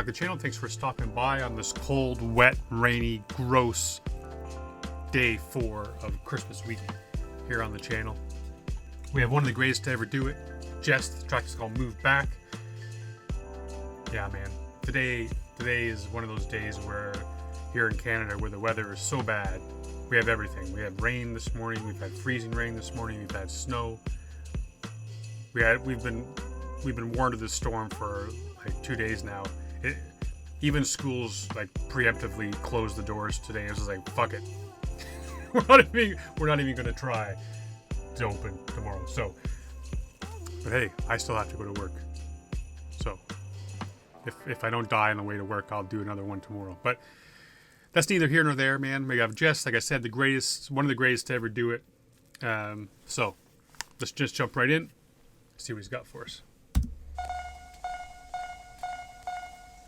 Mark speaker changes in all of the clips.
Speaker 1: the channel. Thanks for stopping by on this cold, wet, rainy, gross day 4 of Christmas week here on the channel. We have one of the greatest to ever do it. Jehst, the track is called Move Back. Yeah, man. Today is one of those days where here in Canada where the weather is so bad, we have everything. We have rain this morning, we've had freezing rain this morning, we've had snow. We've been warned of this storm for like 2 days now. Even schools like preemptively closed the doors today. It was just like, fuck it. we're not even gonna try to open tomorrow. So, but hey, I still have to go to work. So if I don't die on the way to work, I'll do another one tomorrow. But that's neither here nor there, man. We have Jehst, like I said, one of the greatest to ever do it. So let's just jump right in, see what he's got for us.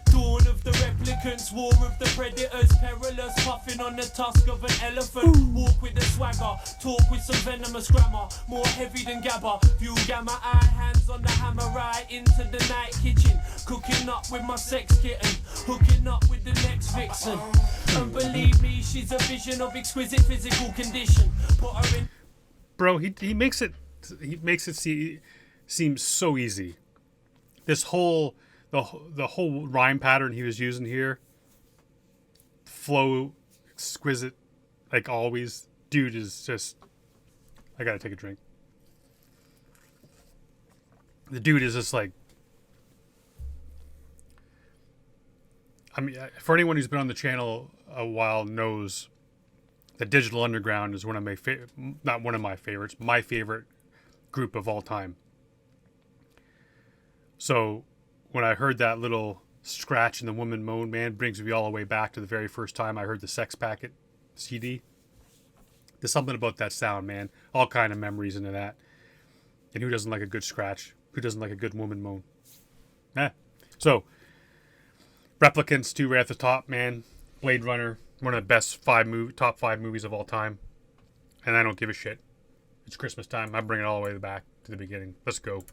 Speaker 2: Dawn of the replicants, war of the predators, perilous, puffing on the tusk of an elephant. Walk with a swagger, talk with some venomous grammar, more heavy than gabba. View gamma eye, hands on the hammer, right into the night kitchen. Cooking up with my sex kitten, hooking up with the next vixen. And believe me, she's a vision of exquisite physical condition. Put her in.
Speaker 1: Bro, he makes it seem so easy. This whole the whole rhyme pattern he was using here, flow exquisite like always. Dude is just, I gotta take a drink. The dude is just like, I mean, for anyone who's been on the channel a while knows that Digital Underground is one of my not one of my favorites, my favorite group of all time. So when I heard that little scratch in the woman moan, man, brings me all the way back to the very first time I heard the Sex Packet CD. There's something about that sound, man. All kind of memories into that. And who doesn't like a good scratch? Who doesn't like a good woman moan? So, Replicants 2 right at the top, man. Blade Runner, one of the best top 5 movies of all time. And I don't give a shit. It's Christmas time. I bring it all the way back to the beginning. Let's go.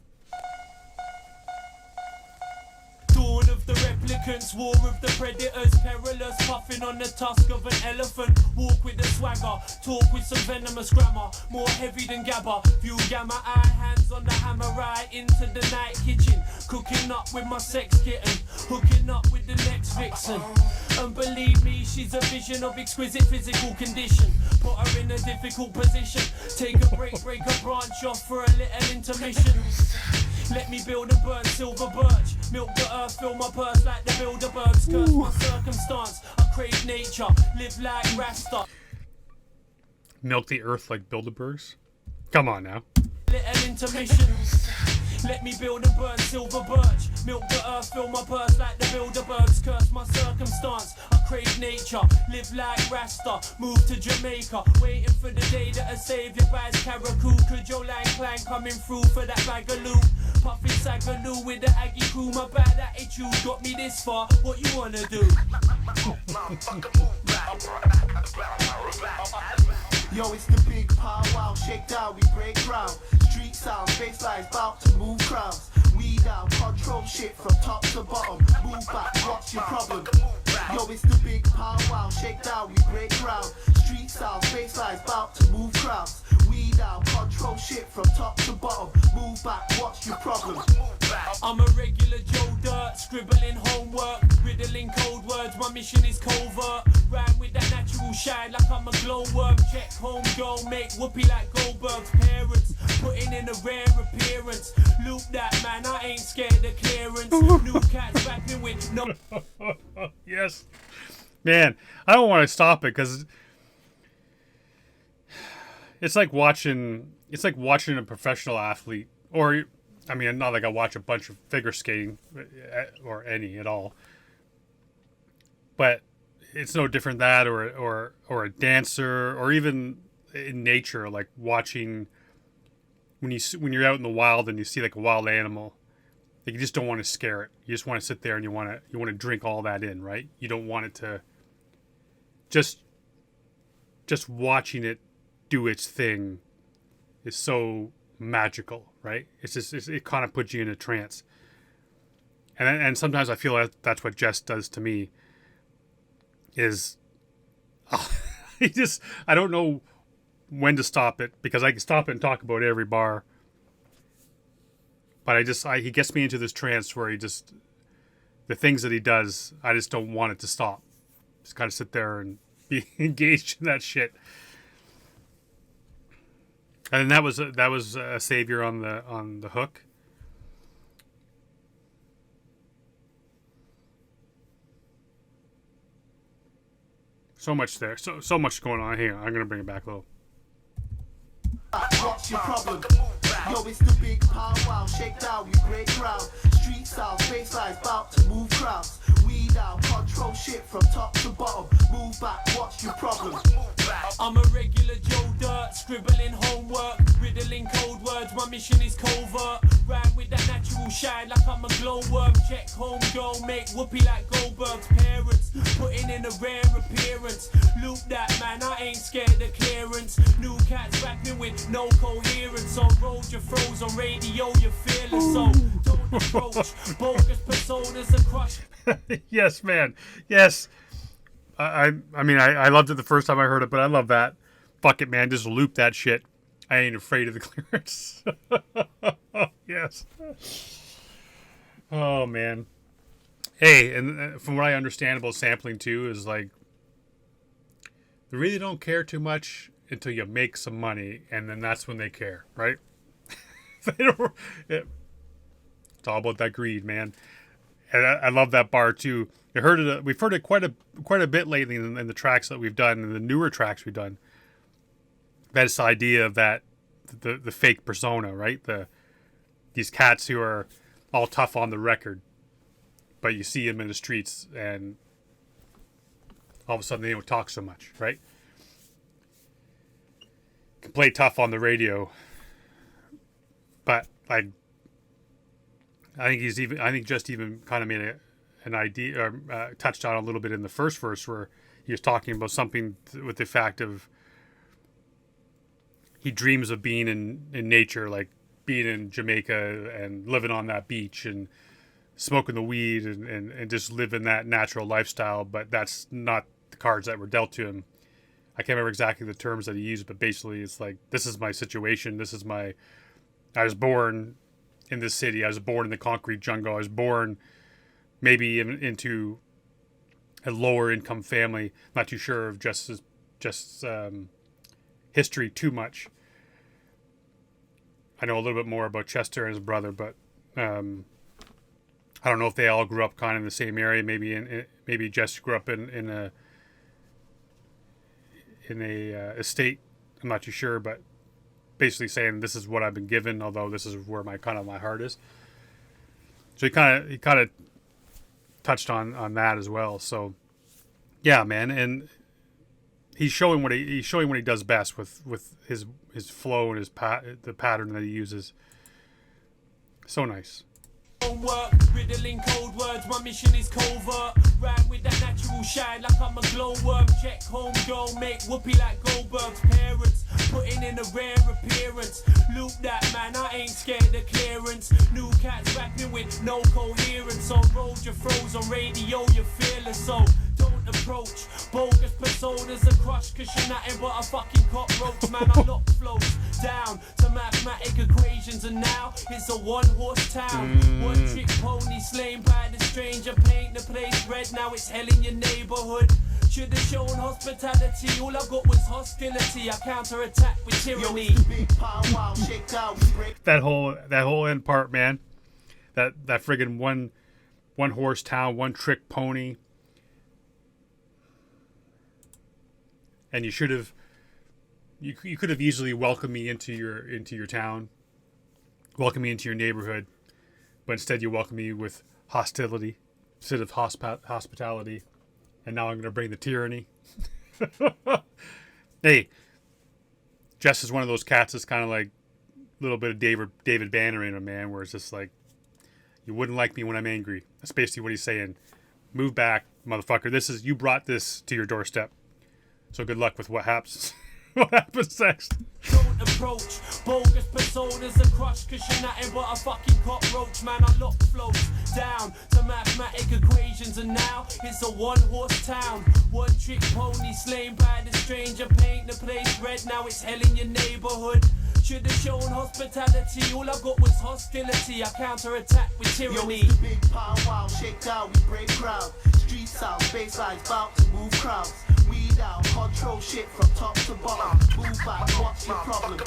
Speaker 2: Dawn of the replicants, war of the predators, perilous, puffing on the tusk of an elephant. Walk with a swagger, talk with some venomous grammar, more heavy than gabba. View gamma eye, hands on the hammer, right into the night kitchen. Cooking up with my sex kitten, hooking up with the next vixen. And believe me, she's a vision of exquisite physical condition. Put her in a difficult position. Take a break a branch off for a little intermission. Let me build and burn silver birch. Milk the earth, fill my purse like the Bilderbergs. Curse my circumstance, I crave nature. Live like Rasta.
Speaker 1: Milk the earth like Bilderbergs? Come on now.
Speaker 2: Little intermission. Let me build and burn silver birch. Milk the earth, fill my purse like the Bilderbergs. Curse my circumstance, I crave nature. Live like Rasta, move to Jamaica. Waiting for the day that a savior buys Caracou. Could your line clang coming through for that bag of loot? Puffin' Sagaloo with the Aggie crew. My bad attitude got me this far. What you wanna do?
Speaker 3: Yo, it's the big powwow, shake down, we break ground. Street sound, bass lines bout to move crowds. We down, control shit from top to bottom. Move back, what's your problem? Yo, it's the big powwow, shake down, we break ground. Street sound, bass lines bout to move crowds. We down, control shit from top to bottom. Move back, what's your problem?
Speaker 2: I'm a regular Joe Dirt, scribbling homework, riddling cold words, my mission is covert. Rhyme with that natural shine like I'm a glowworm. Check home girl, make whoopee like Goldberg's parents. Putting in a rare appearance. Loop that man, I ain't scared of clearance. New cats rapping with no.
Speaker 1: Yes. Man, I don't want to stop it because it's like watching a professional athlete, or I mean, not like I watch a bunch of figure skating or any at all, but it's no different that or a dancer, or even in nature, like watching when you're out in the wild and you see like a wild animal, like you just don't want to scare it. You just want to sit there and you want to drink all that in, right? You don't want it to just watching it do its thing is so magical, right? It kind of puts you in a trance. And sometimes I feel that that's what Jehst does to me. Is I don't know when to stop it, because I can stop it and talk about every bar. But he gets me into this trance where the things that he does, I just don't want it to stop. Just kind of sit there and be engaged in that shit. And that was a savior on the hook. So much there. So much going on here. I'm gonna bring it back a little.
Speaker 3: What's your problem? Yo, it's the big powwow, shake down, we break ground. Street style, bass lines, bout to move crowds. We down, control shit from top to bottom. Move back, what's your problem?
Speaker 2: I'm a regular Joe Dirt, scribbling homework, riddling code words, my mission is covert. Rhyme with that natural shine like I'm a glowworm. Check home girl, make whoopee like Goldberg's parents. Putting in a rare appearance. Loop that man, I ain't scared of clearance. New cats rapping with no coherence. On road you froze, on radio you're fearless. So don't approach, bogus personas are crushed.
Speaker 1: Yes, man. Yes. I mean, I loved it the first time I heard it, but I love that. Fuck it, man. Just loop that shit. I ain't afraid of the clearance. Yes. Oh, man. Hey, and from what I understand about sampling, too, is like, they really don't care too much until you make some money, and then that's when they care, right? They don't, it's all about that greed, man. And I love that bar too. We've heard it quite a bit lately in the tracks that we've done, and the newer tracks we've done. This idea of that the fake persona, right? These cats who are all tough on the record, but you see them in the streets, and all of a sudden they don't talk so much, right? Can play tough on the radio, but I think Jehst even kind of made an idea, or touched on a little bit in the first verse, where he was talking about something with the fact of he dreams of being in nature, like being in Jamaica and living on that beach and smoking the weed and just living that natural lifestyle. But that's not the cards that were dealt to him. I can't remember exactly the terms that he used, but basically it's like, this is my situation. I was born in this city. I was born in the concrete jungle. I was born maybe into a lower income family. Not too sure of just history too much. I know a little bit more about Chester and his brother, but I don't know if they all grew up kind of in the same area. Maybe Jehst grew up in a estate. I'm not too sure, but basically saying this is what I've been given, although this is where my heart is. So he kind of touched on that as well. So yeah, man, and he's showing what he does best with his flow and the pattern that he uses. So nice.
Speaker 2: Homework, riddling code words, my mission is covert. Rhyme with that natural shine like I'm a glowworm. Check home girl, make whoopee like Goldberg's parents. Putting in a rare appearance. Loop that man, I ain't scared of clearance. New cats rapping with no coherence. On road you froze, on radio you're fearless. So don't approach, bogus personas are crushed, cause you're nothing but a fucking cockroach. Man, I lock flows down to mathematic equations, and now it's a one-horse town. One-trick pony slain by the stranger, paint the place red, now it's hell in your neighborhood. Should have shown hospitality, all I got was hostility. I counter-attack with tyranny.
Speaker 1: That whole end part, man. That friggin' one horse town, one trick pony. And you could have easily welcomed me into your town, welcomed me into your neighborhood, but instead you welcome me with hostility instead of hospitality. And now I'm going to bring the tyranny. Hey, Jehst is one of those cats that's kind of like a little bit of David Banner in him, man, where it's just like, you wouldn't like me when I'm angry. That's basically what he's saying. Move back, motherfucker. You brought this to your doorstep. So good luck with what happens What happens next?
Speaker 2: Don't approach bogus personas are crushed cause you're nothing but a fucking cockroach. Man, I lock flows down to mathematic equations and now it's a one-horse town. One trick pony slain by the stranger, paint the place red, now it's hell in your neighborhood. Should've shown hospitality, all I got was hostility. I counterattack with tyranny.
Speaker 3: Yo, it's the big pow wow, shake down, we break crowd. Street sound, baselines bout to move crowds. Weed out, control shit from top to bottom. Move back, what's your problem?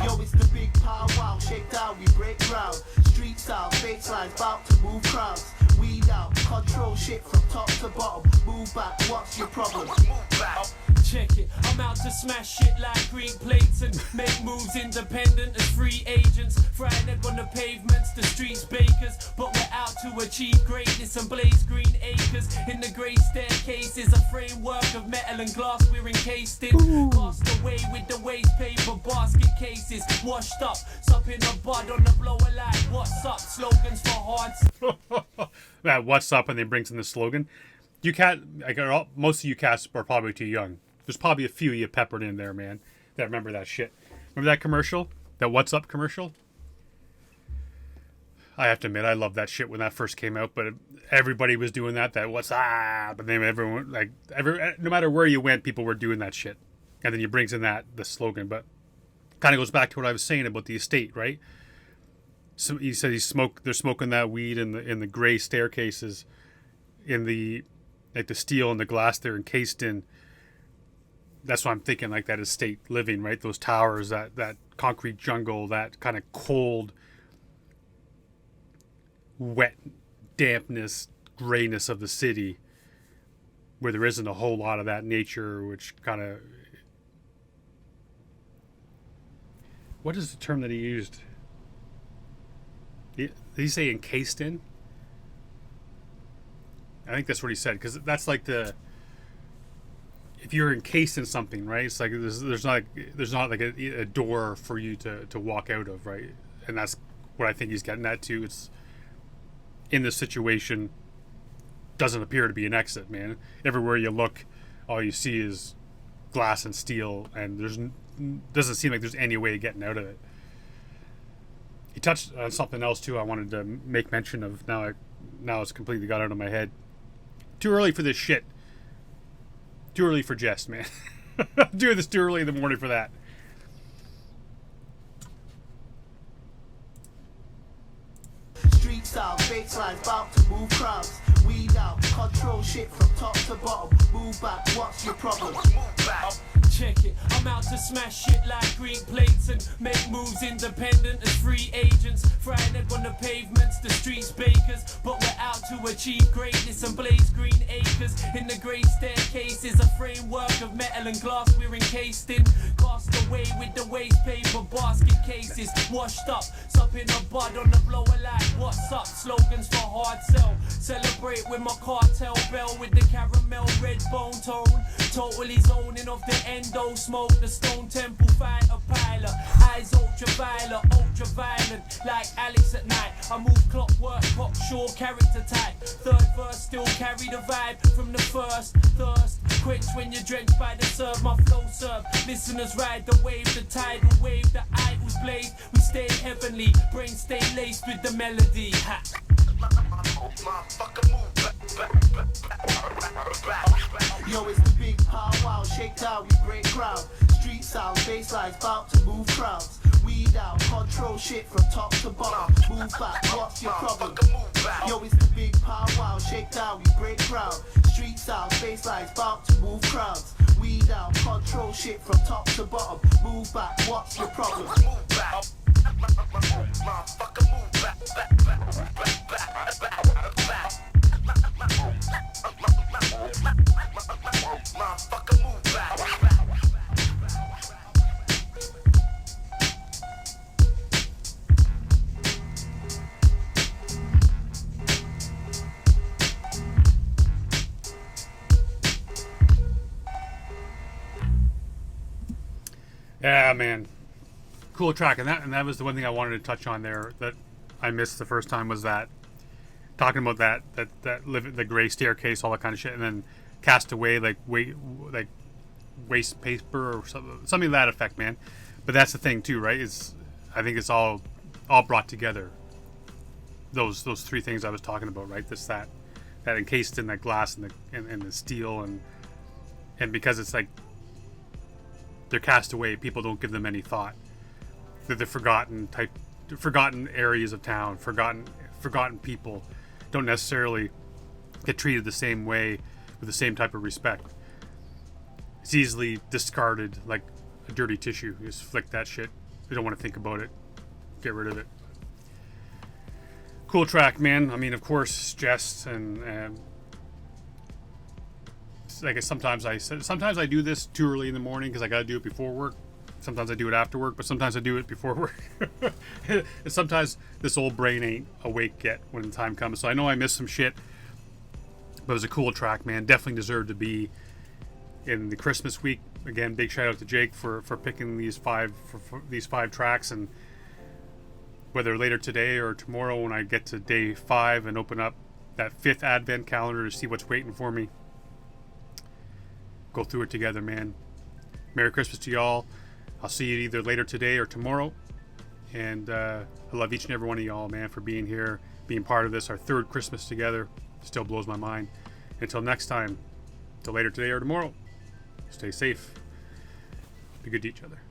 Speaker 3: Yo, it's the big pow wow, shake down, we break ground. Street sound, baselines bout to move crowds. Weed out, control shit from top to bottom. Move back, what's your problem?
Speaker 2: Check it, I'm out to smash shit like Greek plates and make moves independent as free agents. Frying egg on the pavements, the streets bakers, but we're out to achieve greatness and blaze green acres. In the grey staircases, a framework of metal and glass we're encased in. Cast away with the waste paper basket cases, washed up, supping a bud on the blower like what's up, slogans for hearts.
Speaker 1: That what's up, and then brings in the slogan. You can't, like, most of you cats are probably too young. There's probably a few you peppered in there, man, that remember that shit. Remember that commercial? That What's Up commercial? I have to admit, I loved that shit when that first came out, but everybody was doing that What's Up, and then everyone, like, no matter where you went, people were doing that shit. And then he brings in the slogan, but kind of goes back to what I was saying about the estate, right? So he said they're smoking that weed in the gray staircases, in the, like, the steel and the glass they're encased in. That's what I'm thinking, like that estate living, right? Those towers, that concrete jungle, that kind of cold, wet, dampness, grayness of the city, where there isn't a whole lot of that nature, which kind of... What is the term that he used? Did he say encased in? I think that's what he said, because that's like the... If you're encased in something, right? It's like there's not like a door for you to walk out of, right? And that's what I think he's getting at too. It's in this situation doesn't appear to be an exit, man. Everywhere you look, all you see is glass and steel, and doesn't seem like there's any way of getting out of it. He touched on something else too. I wanted to make mention of. Now it's completely got out of my head. Too early for this shit. Too early for Jehst, man. Doing this too early in the morning for that.
Speaker 3: Street sound, baselines bout to move crowds. Weed out, control shit from top to bottom. Move back, what's your problem?
Speaker 2: Check it, I'm out to smash shit like Greek plates and make moves independent as free agents. Frying egg on the pavements, the streets bakers, but we're out to achieve greatness and blaze green acres. In the grey staircases, a framework of metal and glass we're encased in. Cast away with the waste paper basket cases, washed up, supping a bud on the blower like what's up, slogans for hard sell. Celebrate with my cartel bell with the caramel red bone tone. Totally zoning off the endo, smoke the stone temple fighter pilot. Eyes ultraviolet, ultra violent, like Alex at night. I move clockwork, cocksure character type. Third verse still carry the vibe from the first. Thirst quench when you're drenched by the serve. My flow serve, listeners ride the wave, the tidal wave, the idols blaze. We stay heavenly, brain stay laced with the melody. Ha.
Speaker 3: Yo, it's the big pow wow, shake down, we break ground. Street sound, baselines bout to move crowds. Weed out, control shit from top to bottom. Move back, what's your problem? Yo, it's the big pow wow, shake down, we break ground. Street sound, baselines bout to move crowds. Weed out, control shit from top to bottom. Move back, what's your problem?
Speaker 1: Yeah, man. Cool track, and that was the one thing I wanted to touch on there that I missed the first time, was that talking about the gray staircase, all that kind of shit, and then Cast Away, like waste paper or something to that effect, man. But that's the thing too, right? I think it's all brought together. Those three things I was talking about, right? That encased in that glass and the steel, and because it's like they're cast away, people don't give them any thought. They're the forgotten areas of town, forgotten people don't necessarily get treated the same way with the same type of respect. It's easily discarded like a dirty tissue. You just flick that shit. You don't want to think about it. Get rid of it. Cool track, man. I mean, of course, Jehst and like sometimes I do this too early in the morning because I got to do it before work. Sometimes I do it after work, but sometimes I do it before work. And sometimes this old brain ain't awake yet when the time comes. So I know I missed some shit, but it was a cool track, man. Definitely deserved to be in the Christmas week. Again, big shout out to Jake for picking these five tracks, and whether later today or tomorrow when I get to day 5 and open up that 5th Advent calendar to see what's waiting for me, go through it together, man. Merry Christmas to y'all. I'll see you either later today or tomorrow. And I love each and every one of y'all, man, for being here, being part of this. Our 3rd Christmas together still blows my mind. Until next time, till later today or tomorrow, stay safe. Be good to each other.